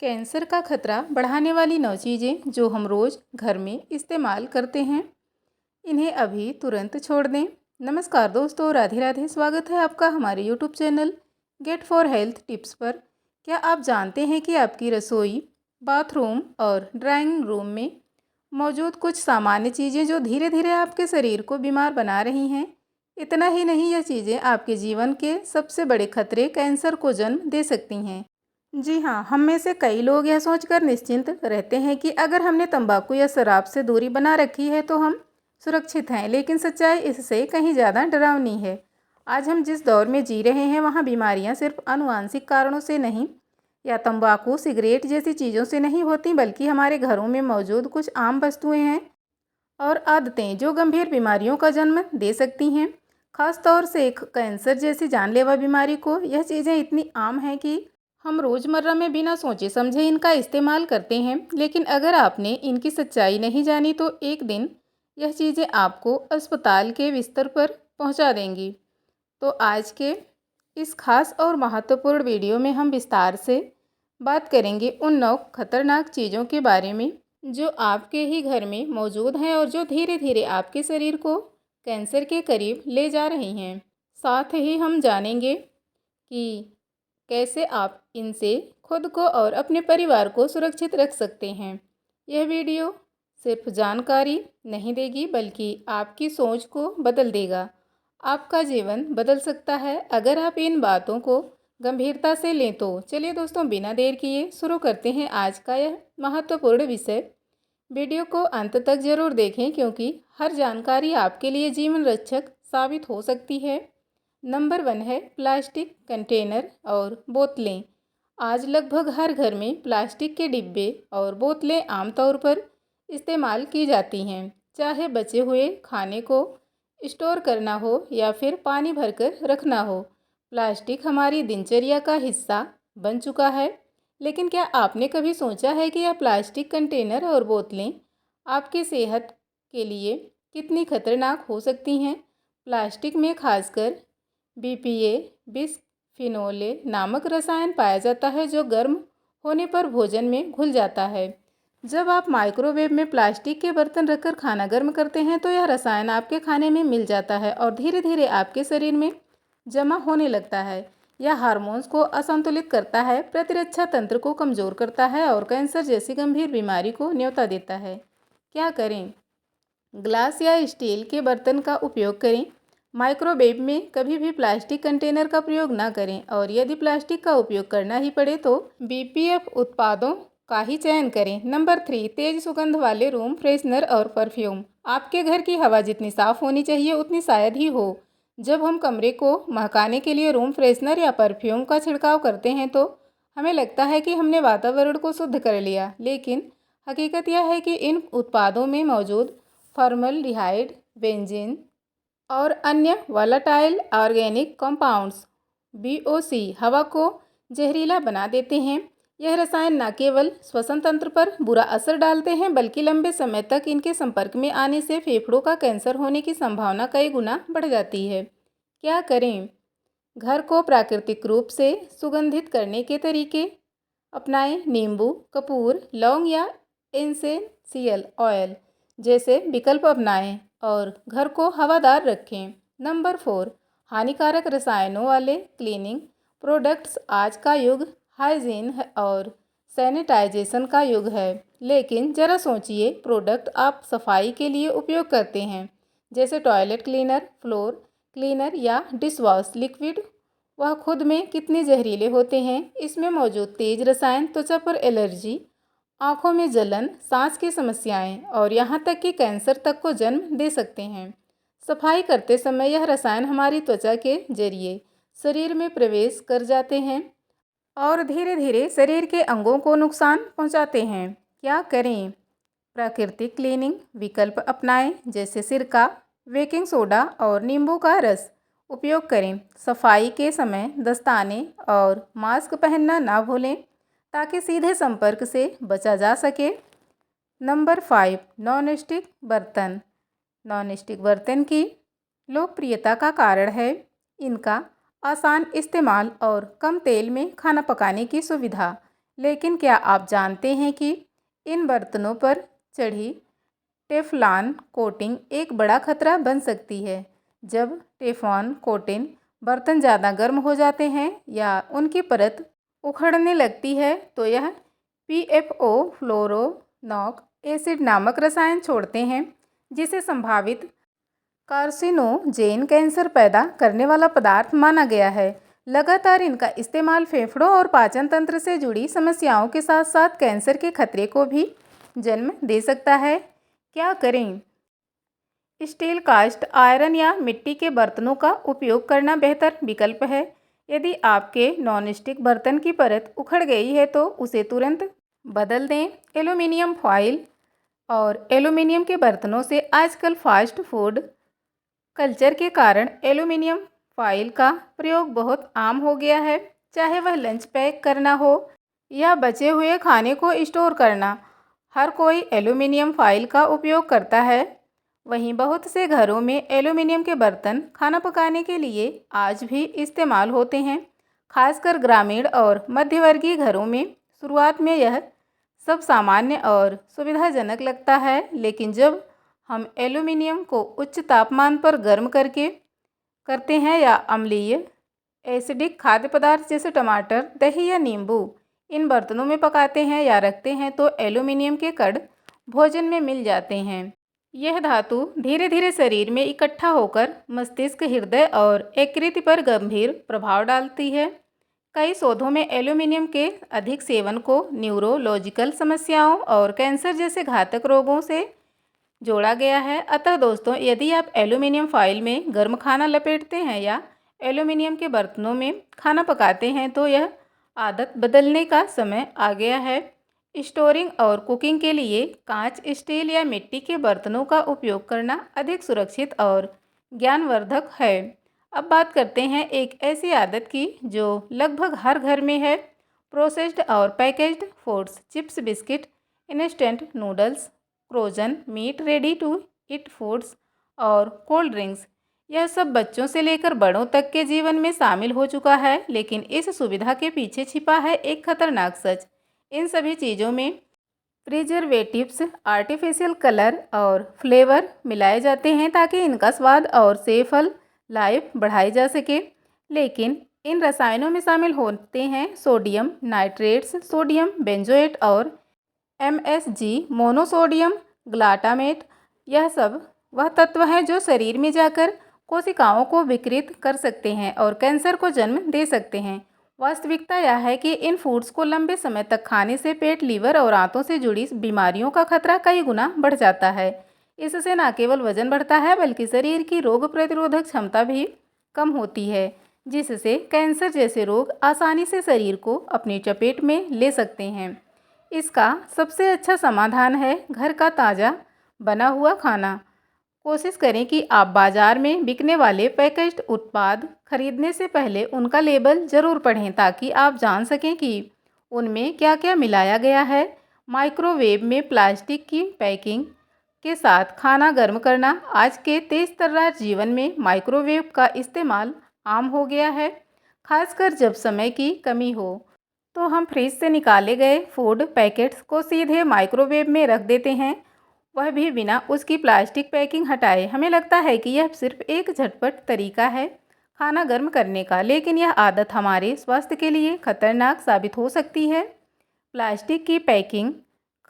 Cancer का खतरा बढ़ाने वाली 9 चीज़ें जो हम रोज़ घर में इस्तेमाल करते हैं, इन्हें अभी तुरंत छोड़ दें। नमस्कार दोस्तों, राधे राधे। स्वागत है आपका हमारे YouTube channel get for health tips पर। क्या आप जानते हैं कि आपकी रसोई, बाथरूम और ड्राइंग रूम में मौजूद कुछ सामान्य चीज़ें जो धीरे धीरे आपके शरीर को बीमार बना रही हैं। इतना ही नहीं, यह चीज़ें आपके जीवन के सबसे बड़े खतरे कैंसर को जन्म दे सकती हैं। जी हाँ, हम में से कई लोग यह सोचकर निश्चिंत रहते हैं कि अगर हमने तंबाकू या शराब से दूरी बना रखी है तो हम सुरक्षित हैं, लेकिन सच्चाई इससे कहीं ज़्यादा डरावनी है। आज हम जिस दौर में जी रहे हैं, वहाँ बीमारियाँ सिर्फ आनुवंशिक कारणों से नहीं या तंबाकू, सिगरेट जैसी चीज़ों से नहीं होती, बल्कि हमारे घरों में मौजूद कुछ आम वस्तुएं हैं और आदतें जो गंभीर बीमारियों का जन्म दे सकती हैं। खास तौर से एक कैंसर जैसी जानलेवा बीमारी को यह चीज़ें इतनी आम हैं कि हम रोज़मर्रा में बिना सोचे समझे इनका इस्तेमाल करते हैं। लेकिन अगर आपने इनकी सच्चाई नहीं जानी तो एक दिन यह चीज़ें आपको अस्पताल के बिस्तर पर पहुंचा देंगी। तो आज के इस खास और महत्वपूर्ण वीडियो में हम विस्तार से बात करेंगे उन 9 खतरनाक चीज़ों के बारे में जो आपके ही घर में मौजूद हैं और जो धीरे धीरे आपके शरीर को कैंसर के करीब ले जा रही हैं। साथ ही हम जानेंगे कि कैसे आप इनसे खुद को और अपने परिवार को सुरक्षित रख सकते हैं। यह वीडियो सिर्फ जानकारी नहीं देगी, बल्कि आपकी सोच को बदल देगा। आपका जीवन बदल सकता है अगर आप इन बातों को गंभीरता से लें तो। चलिए दोस्तों, बिना देर किए शुरू करते हैं आज का यह महत्वपूर्ण विषय। वीडियो को अंत तक ज़रूर देखें, क्योंकि हर जानकारी आपके लिए जीवन रक्षक साबित हो सकती है। नंबर 1 है प्लास्टिक कंटेनर और बोतलें। आज लगभग हर घर में प्लास्टिक के डिब्बे और बोतलें आमतौर पर इस्तेमाल की जाती हैं, चाहे बचे हुए खाने को स्टोर करना हो या फिर पानी भरकर रखना हो। प्लास्टिक हमारी दिनचर्या का हिस्सा बन चुका है। लेकिन क्या आपने कभी सोचा है कि यह प्लास्टिक कंटेनर और बोतलें आपकी सेहत के लिए कितनी खतरनाक हो सकती हैं? प्लास्टिक में खासकर बीपीए बिस्फिनोल नामक रसायन पाया जाता है, जो गर्म होने पर भोजन में घुल जाता है। जब आप माइक्रोवेव में प्लास्टिक के बर्तन रखकर खाना गर्म करते हैं तो यह रसायन आपके खाने में मिल जाता है और धीरे धीरे आपके शरीर में जमा होने लगता है। यह हार्मोन्स को असंतुलित करता है, प्रतिरक्षा तंत्र को कमज़ोर करता है और कैंसर जैसी गंभीर बीमारी को न्योता देता है। क्या करें? ग्लास या स्टील के बर्तन का उपयोग करें। माइक्रोवेव में कभी भी प्लास्टिक कंटेनर का प्रयोग ना करें, और यदि प्लास्टिक का उपयोग करना ही पड़े तो बीपीएफ उत्पादों का ही चयन करें। नंबर 3, तेज सुगंध वाले रूम फ्रेशनर और परफ्यूम। आपके घर की हवा जितनी साफ होनी चाहिए उतनी शायद ही हो। जब हम कमरे को महकाने के लिए रूम फ्रेशनर या परफ्यूम का छिड़काव करते हैं तो हमें लगता है कि हमने वातावरण को शुद्ध कर लिया, लेकिन हकीकत यह है कि इन उत्पादों में मौजूद फॉर्मल्डिहाइड, बेंजीन और अन्य वोलेटाइल ऑर्गेनिक कंपाउंड्स बीओसी हवा को जहरीला बना देते हैं। यह रसायन न केवल श्वसन तंत्र पर बुरा असर डालते हैं, बल्कि लंबे समय तक इनके संपर्क में आने से फेफड़ों का कैंसर होने की संभावना कई गुना बढ़ जाती है। क्या करें? घर को प्राकृतिक रूप से सुगंधित करने के तरीके अपनाएं। नींबू, कपूर, लौंग या एसेंशियल ऑयल जैसे विकल्प अपनाएं और घर को हवादार रखें। नंबर 4, हानिकारक रसायनों वाले क्लीनिंग प्रोडक्ट्स। आज का युग हाइजीन और सैनिटाइजेशन का युग है, लेकिन ज़रा सोचिए, प्रोडक्ट आप सफाई के लिए उपयोग करते हैं जैसे टॉयलेट क्लीनर, फ्लोर क्लीनर या डिशवॉश लिक्विड, वह खुद में कितने जहरीले होते हैं। इसमें मौजूद तेज रसायन त्वचा पर एलर्जी, आँखों में जलन, सांस की समस्याएं और यहाँ तक कि कैंसर तक को जन्म दे सकते हैं। सफाई करते समय यह रसायन हमारी त्वचा के जरिए शरीर में प्रवेश कर जाते हैं और धीरे धीरे शरीर के अंगों को नुकसान पहुंचाते हैं। क्या करें? प्राकृतिक क्लीनिंग विकल्प अपनाएं, जैसे सिरका, बेकिंग सोडा और नींबू का रस उपयोग करें। सफाई के समय दस्ताने और मास्क पहनना ना भूलें, ताकि सीधे संपर्क से बचा जा सके। नंबर 5, नॉन स्टिक बर्तन। नॉन स्टिक बर्तन की लोकप्रियता का कारण है इनका आसान इस्तेमाल और कम तेल में खाना पकाने की सुविधा। लेकिन क्या आप जानते हैं कि इन बर्तनों पर चढ़ी टेफलॉन कोटिंग एक बड़ा खतरा बन सकती है। जब टेफलॉन कोटिंग बर्तन ज़्यादा गर्म हो जाते हैं या उनकी परत उखड़ने लगती है तो यह पीएफओ फ्लोरोनॉक एसिड नामक रसायन छोड़ते हैं, जिसे संभावित कार्सिनोजेन कैंसर पैदा करने वाला पदार्थ माना गया है। लगातार इनका इस्तेमाल फेफड़ों और पाचन तंत्र से जुड़ी समस्याओं के साथ साथ कैंसर के खतरे को भी जन्म दे सकता है। क्या करें? स्टील, कास्ट आयरन या मिट्टी के बर्तनों का उपयोग करना बेहतर विकल्प है। यदि आपके नॉनस्टिक बर्तन की परत उखड़ गई है तो उसे तुरंत बदल दें। एल्यूमीनियम फॉइल और एल्यूमीनियम के बर्तनों से आजकल फास्ट फूड कल्चर के कारण एल्यूमीनियम फॉइल का प्रयोग बहुत आम हो गया है। चाहे वह लंच पैक करना हो या बचे हुए खाने को स्टोर करना, हर कोई एल्यूमीनियम फॉइल का उपयोग करता है। वहीं बहुत से घरों में एल्यूमीनियम के बर्तन खाना पकाने के लिए आज भी इस्तेमाल होते हैं, खासकर ग्रामीण और मध्यवर्गीय घरों में। शुरुआत में यह सब सामान्य और सुविधाजनक लगता है, लेकिन जब हम एल्यूमीनियम को उच्च तापमान पर गर्म करते हैं या अम्लीय एसिडिक खाद्य पदार्थ जैसे टमाटर, दही या नींबू इन बर्तनों में पकाते हैं या रखते हैं तो एल्यूमीनियम के कण भोजन में मिल जाते हैं। यह धातु धीरे धीरे शरीर में इकट्ठा होकर मस्तिष्क, हृदय और यकृत पर गंभीर प्रभाव डालती है। कई शोधों में एल्यूमीनियम के अधिक सेवन को न्यूरोलॉजिकल समस्याओं और कैंसर जैसे घातक रोगों से जोड़ा गया है। अतः दोस्तों, यदि आप एल्यूमीनियम फॉइल में गर्म खाना लपेटते हैं या एल्यूमीनियम के बर्तनों में खाना पकाते हैं तो यह आदत बदलने का समय आ गया है। स्टोरिंग और कुकिंग के लिए कांच, स्टील या मिट्टी के बर्तनों का उपयोग करना अधिक सुरक्षित और ज्ञानवर्धक है। अब बात करते हैं एक ऐसी आदत की जो लगभग हर घर में है। प्रोसेस्ड और packaged foods, chips, biscuit, instant noodles, frozen meat, ready to eat foods और कोल्ड ड्रिंक्स, यह सब बच्चों से लेकर बड़ों तक के जीवन में शामिल हो चुका है। लेकिन इस सुविधा के पीछे छिपा है एक खतरनाक सच। इन सभी चीज़ों में प्रिजर्वेटिव्स, आर्टिफिशियल कलर और फ्लेवर मिलाए जाते हैं ताकि इनका स्वाद और सेफल लाइफ बढ़ाई जा सके। लेकिन इन रसायनों में शामिल होते हैं सोडियम नाइट्रेट्स, सोडियम बेंजोएट और MSG, मोनोसोडियम ग्लाटामेट। यह सब वह तत्व हैं जो शरीर में जाकर कोशिकाओं को विकृत कर सकते हैं और कैंसर को जन्म दे सकते हैं। वास्तविकता यह है कि इन फूड्स को लंबे समय तक खाने से पेट, लीवर और आंतों से जुड़ी बीमारियों का खतरा कई गुना बढ़ जाता है। इससे न केवल वजन बढ़ता है बल्कि शरीर की रोग प्रतिरोधक क्षमता भी कम होती है, जिससे कैंसर जैसे रोग आसानी से शरीर को अपनी चपेट में ले सकते हैं। इसका सबसे अच्छा समाधान है घर का ताज़ा बना हुआ खाना। कोशिश करें कि आप बाज़ार में बिकने वाले पैकेज्ड उत्पाद खरीदने से पहले उनका लेबल ज़रूर पढ़ें ताकि आप जान सकें कि उनमें क्या क्या मिलाया गया है। माइक्रोवेव में प्लास्टिक की पैकिंग के साथ खाना गर्म करना। आज के तेज़ तर्रार जीवन में माइक्रोवेव का इस्तेमाल आम हो गया है, खासकर जब समय की कमी हो तो हम फ्रिज से निकाले गए फूड पैकेट्स को सीधे माइक्रोवेव में रख देते हैं, वह भी बिना उसकी प्लास्टिक पैकिंग हटाए। हमें लगता है कि यह सिर्फ एक झटपट तरीका है खाना गर्म करने का, लेकिन यह आदत हमारे स्वास्थ्य के लिए खतरनाक साबित हो सकती है। प्लास्टिक की पैकिंग,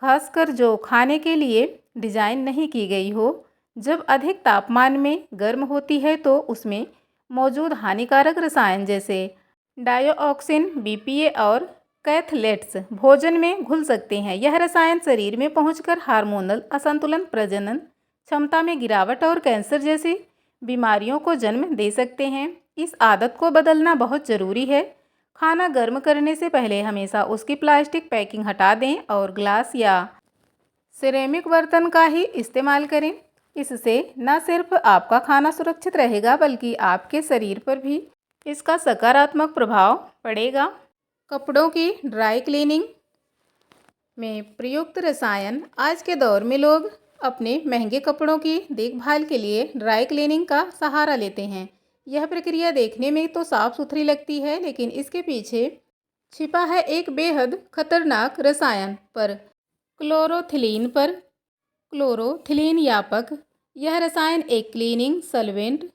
खासकर जो खाने के लिए डिज़ाइन नहीं की गई हो, जब अधिक तापमान में गर्म होती है तो उसमें मौजूद हानिकारक रसायन जैसे डायोऑक्सिन, BPA और कैथलेट्स भोजन में घुल सकते हैं। यह रसायन शरीर में पहुंचकर हार्मोनल असंतुलन, प्रजनन क्षमता में गिरावट और कैंसर जैसी बीमारियों को जन्म दे सकते हैं। इस आदत को बदलना बहुत ज़रूरी है। खाना गर्म करने से पहले हमेशा उसकी प्लास्टिक पैकिंग हटा दें और ग्लास या सिरेमिक बर्तन का ही इस्तेमाल करें। इससे न सिर्फ आपका खाना सुरक्षित रहेगा बल्कि आपके शरीर पर भी इसका सकारात्मक प्रभाव पड़ेगा। कपड़ों की ड्राई क्लीनिंग में प्रयुक्त रसायन। आज के दौर में लोग अपने महंगे कपड़ों की देखभाल के लिए ड्राई क्लीनिंग का सहारा लेते हैं। यह प्रक्रिया देखने में तो साफ सुथरी लगती है, लेकिन इसके पीछे छिपा है एक बेहद खतरनाक रसायन पर, क्लोरोथिलीन पर। क्लोरोथिलीन व्यापक, यह रसायन एक क्लीनिंग सॉल्वेंट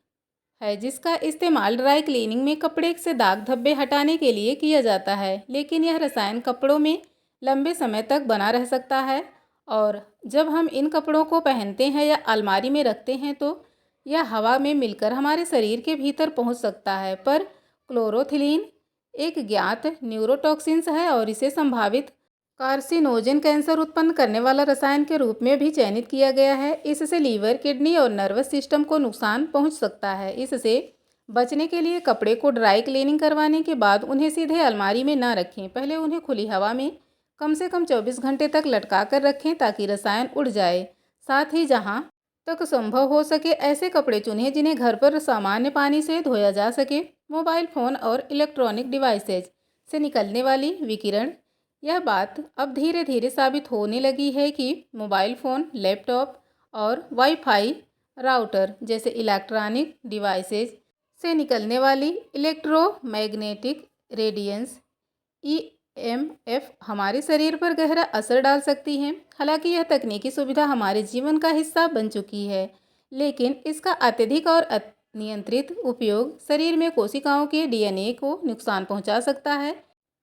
है जिसका इस्तेमाल ड्राई क्लीनिंग में कपड़े से दाग धब्बे हटाने के लिए किया जाता है। लेकिन यह रसायन कपड़ों में लंबे समय तक बना रह सकता है और जब हम इन कपड़ों को पहनते हैं या अलमारी में रखते हैं तो यह हवा में मिलकर हमारे शरीर के भीतर पहुंच सकता है। पर क्लोरोथिलीन एक ज्ञात न्यूरोटॉक्सिन्स है और इसे संभावित कार्सिनोजन, कैंसर उत्पन्न करने वाला रसायन के रूप में भी चयनित किया गया है। इससे लीवर, किडनी और नर्वस सिस्टम को नुकसान पहुंच सकता है। इससे बचने के लिए कपड़े को ड्राई क्लीनिंग करवाने के बाद उन्हें सीधे अलमारी में ना रखें। पहले उन्हें खुली हवा में कम से कम 24 घंटे तक लटका कर रखें ताकि रसायन उड़ जाए। साथ ही जहां तक संभव हो सके ऐसे कपड़े चुनें जिन्हें घर पर सामान्य पानी से धोया जा सके। मोबाइल फ़ोन और इलेक्ट्रॉनिक डिवाइसेज से निकलने वाली विकिरण, यह बात अब धीरे धीरे साबित होने लगी है कि मोबाइल फ़ोन, लैपटॉप और वाईफाई राउटर जैसे इलेक्ट्रॉनिक डिवाइसेज से निकलने वाली इलेक्ट्रोमैग्नेटिक रेडिएंस ईएमएफ हमारे शरीर पर गहरा असर डाल सकती हैं। हालांकि यह तकनीकी सुविधा हमारे जीवन का हिस्सा बन चुकी है, लेकिन इसका अत्यधिक और अनियंत्रित उपयोग शरीर में कोशिकाओं के डीएनए को नुकसान पहुंचा सकता है।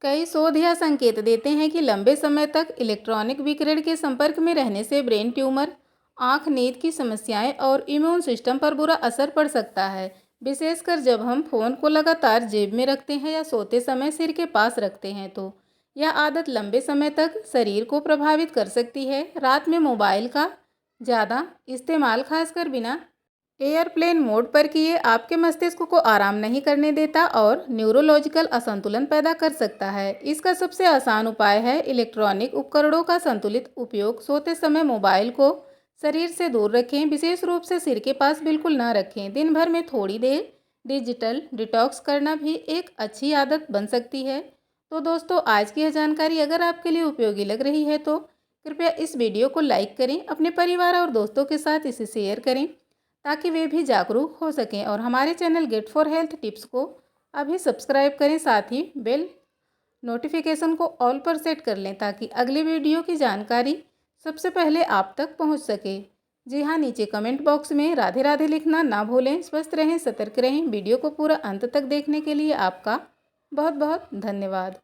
कई शोध यह संकेत देते हैं कि लंबे समय तक इलेक्ट्रॉनिक विकिरण के संपर्क में रहने से ब्रेन ट्यूमर, आँख, नींद की समस्याएं और इम्यून सिस्टम पर बुरा असर पड़ सकता है, विशेषकर जब हम फ़ोन को लगातार जेब में रखते हैं या सोते समय सिर के पास रखते हैं तो यह आदत लंबे समय तक शरीर को प्रभावित कर सकती है। रात में मोबाइल का ज़्यादा इस्तेमाल, खासकर बिना एयरप्लेन मोड पर किए, आपके मस्तिष्क को आराम नहीं करने देता और न्यूरोलॉजिकल असंतुलन पैदा कर सकता है। इसका सबसे आसान उपाय है इलेक्ट्रॉनिक उपकरणों का संतुलित उपयोग। सोते समय मोबाइल को शरीर से दूर रखें, विशेष रूप से सिर के पास बिल्कुल ना रखें। दिन भर में थोड़ी देर डिजिटल डिटॉक्स करना भी एक अच्छी आदत बन सकती है। तो दोस्तों, आज की यह जानकारी अगर आपके लिए उपयोगी लग रही है तो कृपया इस वीडियो को लाइक करें, अपने परिवार और दोस्तों के साथ इसे शेयर करें ताकि वे भी जागरूक हो सकें और हमारे channel get for health tips को अभी सब्सक्राइब करें। साथ ही बेल नोटिफिकेशन को ऑल पर सेट कर लें ताकि अगले वीडियो की जानकारी सबसे पहले आप तक पहुंच सके। जी हाँ, नीचे कमेंट बॉक्स में राधे राधे लिखना ना भूलें। स्वस्थ रहें, सतर्क रहें। वीडियो को पूरा अंत तक देखने के लिए आपका बहुत बहुत धन्यवाद।